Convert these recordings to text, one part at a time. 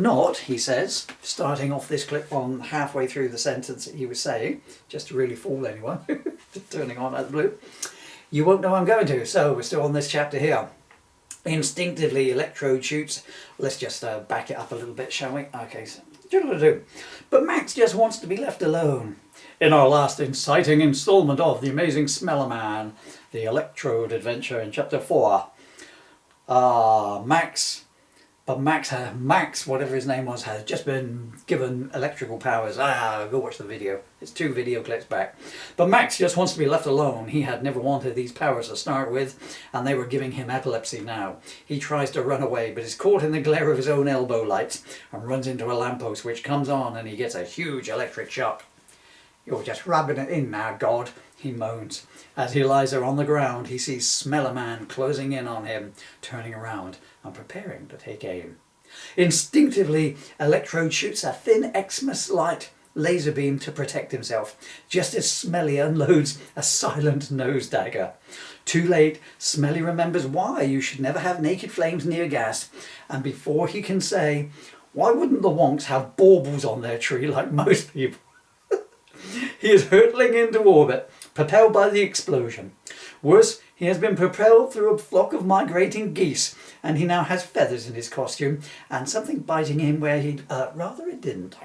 Not, he says, starting off this clip on halfway through the sentence that he was saying, just to really fool anyone, turning on out of the blue. You won't know I'm going to, so we're still on this chapter here. Instinctively, Electrode shoots. Let's just back it up a little bit, shall we? Okay, so, but Max just wants to be left alone. In our last exciting installment of The Amazing Smeller Man, the Electrode adventure in chapter 4. Max, whatever his name was, has just been given electrical powers. Go watch the video. It's 2 video clips back. But Max just wants to be left alone. He had never wanted these powers to start with, and they were giving him epilepsy now. He tries to run away, but is caught in the glare of his own elbow lights and runs into a lamppost, which comes on, and he gets a huge electric shock. You're just rubbing it in now, God, he moans. As he lies there on the ground, he sees Smeller Man closing in on him, turning around and preparing to take aim. Instinctively, Electrode shoots a thin Xmas light laser beam to protect himself, just as Smelly unloads a silent nose dagger. Too late, Smelly remembers why you should never have naked flames near gas, and before he can say, why wouldn't the wonks have baubles on their tree like most people? He is hurtling into orbit, propelled by the explosion. Worse, he has been propelled through a flock of migrating geese, and he now has feathers in his costume, and something biting him where he'd rather it didn't.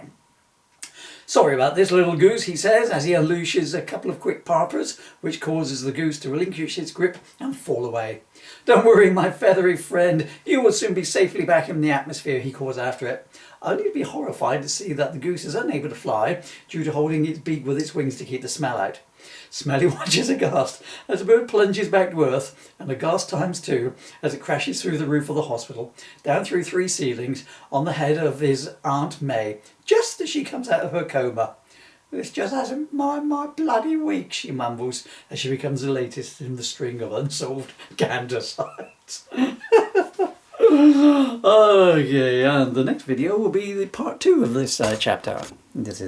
Sorry about this, little goose, he says, as he unleashes a couple of quick parpers, which causes the goose to relinquish its grip and fall away. Don't worry, my feathery friend, you will soon be safely back in the atmosphere, he calls after it, only to be horrified to see that the goose is unable to fly due to holding its beak with its wings to keep the smell out. Smelly watches aghast as the bird plunges back to earth, and aghast times 2 as it crashes through the roof of the hospital, down through 3 ceilings, on the head of his Aunt May, just as she comes out of her coma. This just hasn't my bloody week, she mumbles, as she becomes the latest in the string of unsolved Gandersides. Okay, and the next video will be the part 2 of this chapter. This is